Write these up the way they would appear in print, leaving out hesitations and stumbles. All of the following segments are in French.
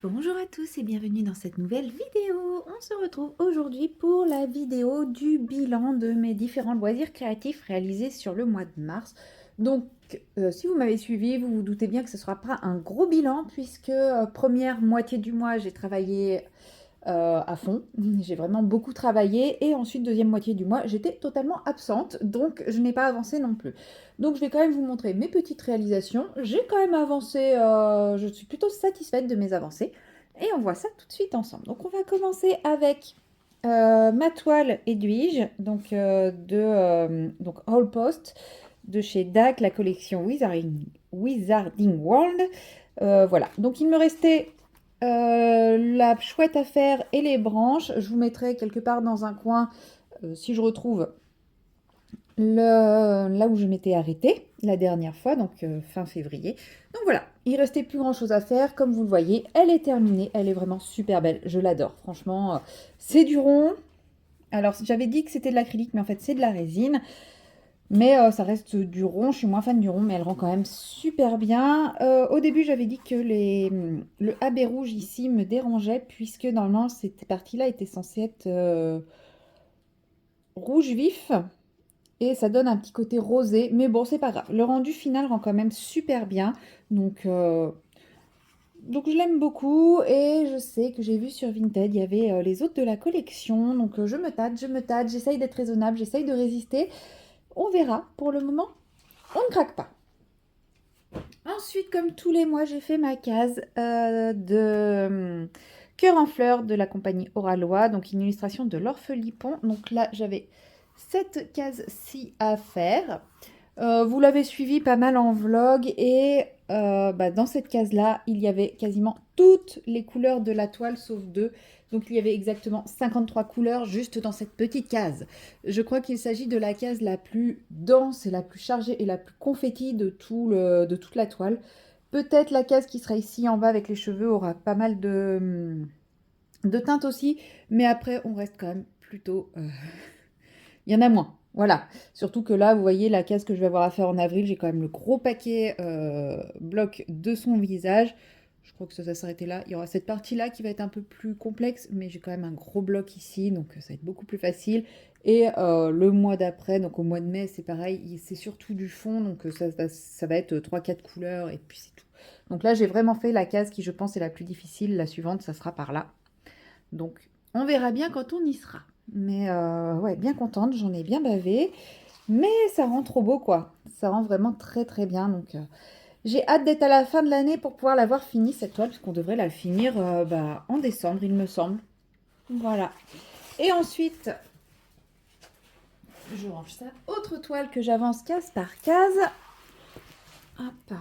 Bonjour à tous et bienvenue dans cette nouvelle vidéo. On se retrouve aujourd'hui pour la vidéo du bilan de mes différents loisirs créatifs réalisés sur le mois de mars. Donc, si vous m'avez suivi, vous vous doutez bien que ce ne sera pas un gros bilan puisque première moitié du mois, j'ai travaillé à fond. J'ai vraiment beaucoup travaillé et ensuite deuxième moitié du mois, j'étais totalement absente, donc je n'ai pas avancé non plus. Donc je vais quand même vous montrer mes petites réalisations. J'ai quand même avancé, je suis plutôt satisfaite de mes avancées et on voit ça tout de suite ensemble. Donc on va commencer avec ma toile aiguille, donc All Post de chez DAC, la collection Wizarding World. Voilà, donc il me restait la chouette à faire et les branches. Je vous mettrai quelque part dans un coin, si je retrouve là où je m'étais arrêtée la dernière fois, donc fin février. Donc voilà, il restait plus grand chose à faire. Comme vous le voyez, elle est terminée. Elle est vraiment super belle. Je l'adore. Franchement, c'est du rond. Alors, j'avais dit que c'était de l'acrylique, mais en fait, c'est de la résine. Mais ça reste du rond, je suis moins fan du rond, mais elle rend quand même super bien. Au début, j'avais dit que le habet rouge ici me dérangeait, puisque normalement, cette partie-là était censée être rouge vif, et ça donne un petit côté rosé. Mais bon, c'est pas grave. Le rendu final rend quand même super bien. Donc je l'aime beaucoup, et je sais que j'ai vu sur Vinted, il y avait les autres de la collection. Donc je me tâte, j'essaye d'être raisonnable, j'essaye de résister. On verra. Pour le moment, on ne craque pas. Ensuite, comme tous les mois, j'ai fait ma case de cœur en fleurs de la compagnie Oralois, donc une illustration de l'orphelipon. Donc là, j'avais cette case-ci à faire. Vous l'avez suivi pas mal en vlog et dans cette case-là, il y avait quasiment toutes les couleurs de la toile sauf deux. Donc il y avait exactement 53 couleurs juste dans cette petite case. Je crois qu'il s'agit de la case la plus dense et la plus chargée et la plus confetti de toute la toile. Peut-être la case qui sera ici en bas avec les cheveux aura pas mal de teintes aussi, mais après on reste quand même plutôt... Il y en a moins. Voilà. Surtout que là, vous voyez la case que je vais avoir à faire en avril, j'ai quand même le gros paquet bloc de son visage. Je crois que ça va s'arrêter là. Il y aura cette partie-là qui va être un peu plus complexe, mais j'ai quand même un gros bloc ici, donc ça va être beaucoup plus facile. Et le mois d'après, donc au mois de mai, c'est pareil, c'est surtout du fond, donc ça va être trois quatre couleurs, et puis c'est tout. Donc là, j'ai vraiment fait la case qui, je pense, est la plus difficile. La suivante, ça sera par là. Donc, on verra bien quand on y sera. Mais ouais, bien contente, j'en ai bien bavé. Mais ça rend trop beau, quoi. Ça rend vraiment très très bien. Donc, j'ai hâte d'être à la fin de l'année pour pouvoir l'avoir fini, cette toile, puisqu'on devrait la finir en décembre, il me semble. Voilà. Et ensuite, je range ça. Autre toile que j'avance case par case. Hop.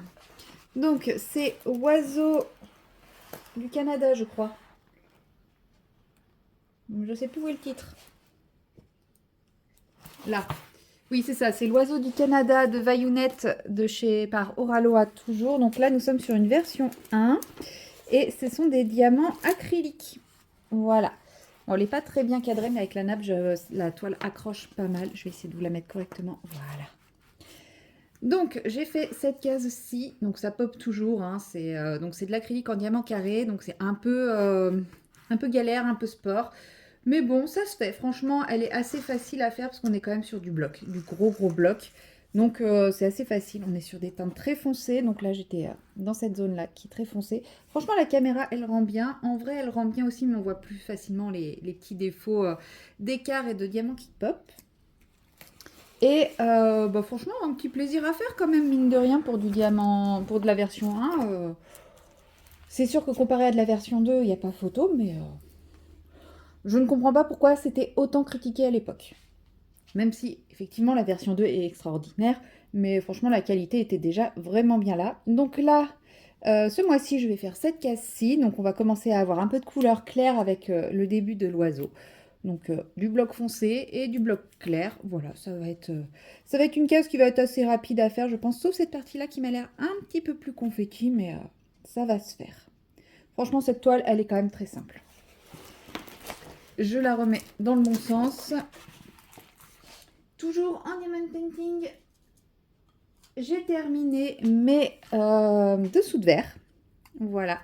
Donc, c'est Oiseau du Canada, je crois. Je sais plus où est le titre. Là. Oui, c'est ça, c'est l'oiseau du Canada de Vaillunette de chez par Oraloa toujours. Donc là, nous sommes sur une version 1 et ce sont des diamants acryliques. Voilà. Bon, elle n'est pas très bien cadrée, mais avec la nappe, la toile accroche pas mal. Je vais essayer de vous la mettre correctement. Voilà. Donc, j'ai fait cette case-ci. Donc, ça pop toujours. Hein. Donc, c'est de l'acrylique en diamant carré. Donc, c'est un peu galère, un peu sport. Mais bon, ça se fait. Franchement, elle est assez facile à faire parce qu'on est quand même sur du bloc, du gros bloc. Donc c'est assez facile. On est sur des teintes très foncées. Donc là, j'étais dans cette zone-là qui est très foncée. Franchement, la caméra, elle rend bien. En vrai, elle rend bien aussi, mais on voit plus facilement les petits défauts d'écart et de diamants qui pop. Et franchement, un petit plaisir à faire quand même, mine de rien, pour du diamant, pour de la version 1. C'est sûr que comparé à de la version 2, il n'y a pas photo, mais je ne comprends pas pourquoi c'était autant critiqué à l'époque. Même si, effectivement, la version 2 est extraordinaire, mais franchement, la qualité était déjà vraiment bien là. Donc là, ce mois-ci, je vais faire cette case-ci. Donc on va commencer à avoir un peu de couleur claire avec le début de l'oiseau. Donc du bloc foncé et du bloc clair. Voilà, ça va être une case qui va être assez rapide à faire, je pense, sauf cette partie-là qui m'a l'air un petit peu plus confetti, mais ça va se faire. Franchement, cette toile, elle est quand même très simple. Je la remets dans le bon sens. Toujours en diamond painting, j'ai terminé mes dessous de verre. Voilà.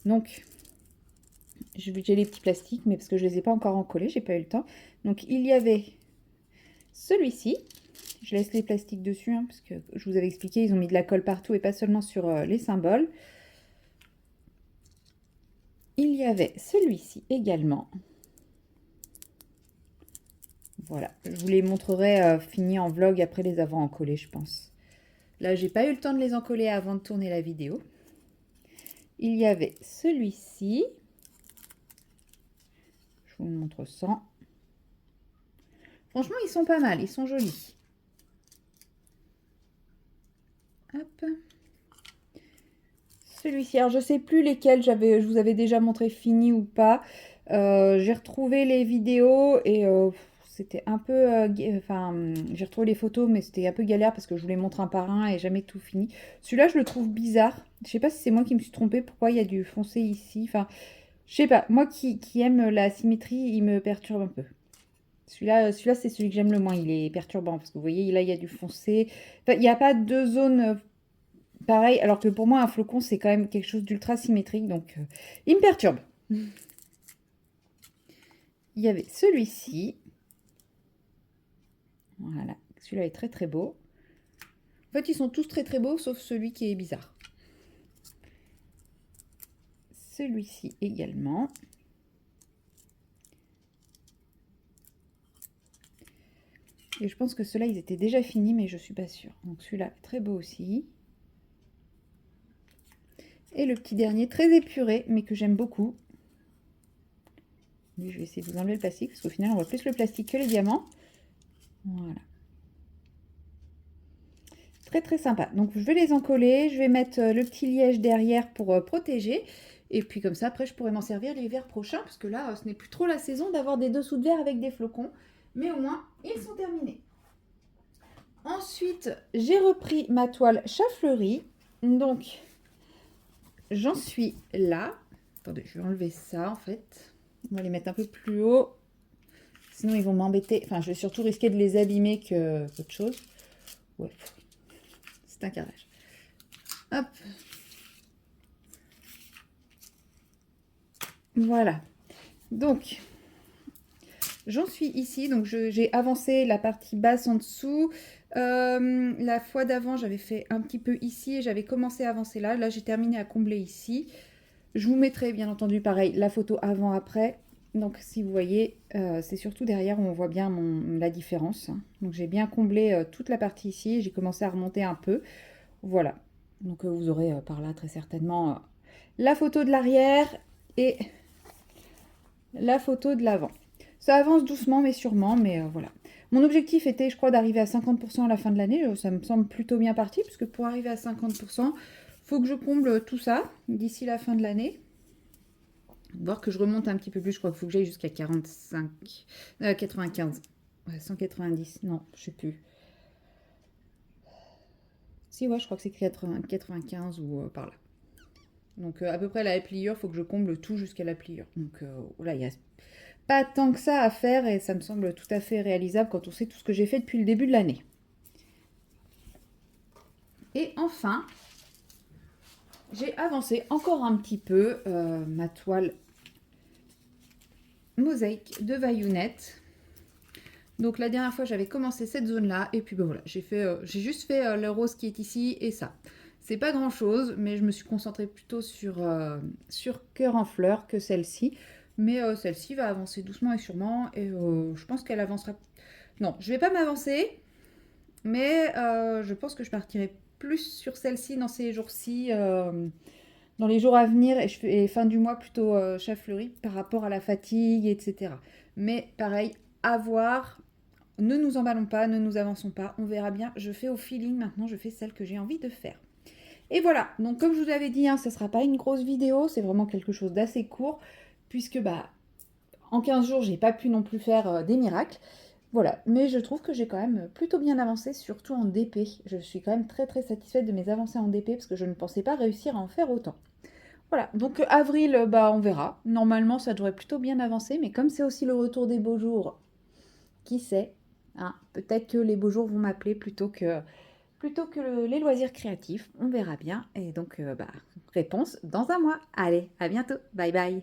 Donc, J'ai les petits plastiques, mais parce que je ne les ai pas encore encollés, j'ai pas eu le temps. Donc il y avait celui-ci. Je laisse les plastiques dessus, hein, parce que je vous avais expliqué, ils ont mis de la colle partout et pas seulement sur les symboles. Il y avait celui-ci également. Voilà, je vous les montrerai finis en vlog après les avoir encollés, je pense. Là, j'ai pas eu le temps de les encoller avant de tourner la vidéo. Il y avait celui-ci. Je vous le montre sans. Franchement, ils sont pas mal, ils sont jolis. Hop. Celui-ci, alors je sais plus lesquels je vous avais déjà montré fini ou pas. J'ai retrouvé les vidéos et c'était un peu... j'ai retrouvé les photos, mais c'était un peu galère parce que je vous les montre un par un et jamais tout fini. Celui-là, je le trouve bizarre. Je sais pas si c'est moi qui me suis trompée, pourquoi il y a du foncé ici. Enfin, je sais pas. Moi qui aime la symétrie, il me perturbe un peu. Celui-là, c'est celui que j'aime le moins. Il est perturbant parce que vous voyez, là, il y a du foncé. Enfin, il n'y a pas deux zones pareilles. Alors que pour moi, un flocon, c'est quand même quelque chose d'ultra symétrique. Donc, il me perturbe. Il y avait celui-ci. Voilà. Celui-là est très, très beau. En fait, ils sont tous très, très beaux, sauf celui qui est bizarre. Celui-ci également. Et je pense que ceux-là, ils étaient déjà finis, mais je ne suis pas sûre. Donc celui-là, très beau aussi. Et le petit dernier, très épuré, mais que j'aime beaucoup. Lui, je vais essayer de vous enlever le plastique, parce qu'au final, on voit plus le plastique que les diamants. Voilà. Très, très sympa. Donc, je vais les encoller. Je vais mettre le petit liège derrière pour protéger. Et puis, comme ça, après, je pourrai m'en servir l'hiver prochain, parce que là, ce n'est plus trop la saison d'avoir des dessous de verre avec des flocons. Mais au moins, ils sont terminés. Ensuite, j'ai repris ma toile chafleurie. Donc, j'en suis là. Attendez, je vais enlever ça en fait. On va les mettre un peu plus haut. Sinon, ils vont m'embêter. Enfin, je vais surtout risquer de les abîmer qu'autre chose. Ouais, c'est un carrelage. Hop. Voilà. Donc, j'en suis ici. Donc, j'ai avancé la partie basse en dessous. La fois d'avant, j'avais fait un petit peu ici et j'avais commencé à avancer là. Là, j'ai terminé à combler ici. Je vous mettrai bien entendu pareil la photo avant-après. Donc si vous voyez, c'est surtout derrière où on voit bien la différence. Donc j'ai bien comblé toute la partie ici. J'ai commencé à remonter un peu. Voilà. Donc vous aurez par là très certainement la photo de l'arrière et la photo de l'avant. Ça avance doucement mais sûrement, mais voilà. Mon objectif était, je crois, d'arriver à 50% à la fin de l'année. Ça me semble plutôt bien parti, puisque pour arriver à 50%, faut que je comble tout ça d'ici la fin de l'année. Voir que je remonte un petit peu plus, je crois qu'il faut que j'aille jusqu'à 45, 95. Ouais, 190, non, je sais plus. Si, ouais, je crois que c'est 95 ou par là. Donc à peu près la pliure, il faut que je comble tout jusqu'à la pliure. Donc là, il n'y a pas tant que ça à faire et ça me semble tout à fait réalisable quand on sait tout ce que j'ai fait depuis le début de l'année. Et enfin, j'ai avancé encore un petit peu ma toile mosaïque de Vaillunette. Donc la dernière fois, j'avais commencé cette zone-là. Et puis ben voilà, j'ai juste fait le rose qui est ici et ça. C'est pas grand-chose, mais je me suis concentrée plutôt sur Cœur en fleurs que celle-ci. Mais celle-ci va avancer doucement et sûrement. Et je pense qu'elle avancera... Non, je vais pas m'avancer. Mais je pense que je partirai plus sur celle-ci dans ces jours-ci. Dans les jours à venir et fin du mois plutôt chafleurie par rapport à la fatigue, etc. Mais pareil, à voir. Ne nous emballons pas, ne nous avançons pas, on verra bien. Je fais au feeling maintenant, je fais celle que j'ai envie de faire. Et voilà, donc comme je vous avais dit, hein, ce ne sera pas une grosse vidéo, c'est vraiment quelque chose d'assez court, puisque en 15 jours, j'ai pas pu non plus faire des miracles. Voilà, mais je trouve que j'ai quand même plutôt bien avancé, surtout en DP. Je suis quand même très très satisfaite de mes avancées en DP, parce que je ne pensais pas réussir à en faire autant. Voilà, donc avril, on verra. Normalement, ça devrait plutôt bien avancer, mais comme c'est aussi le retour des beaux jours, qui sait, hein, peut-être que les beaux jours vont m'appeler plutôt que les loisirs créatifs. On verra bien. Et donc, réponse dans un mois. Allez, à bientôt. Bye bye.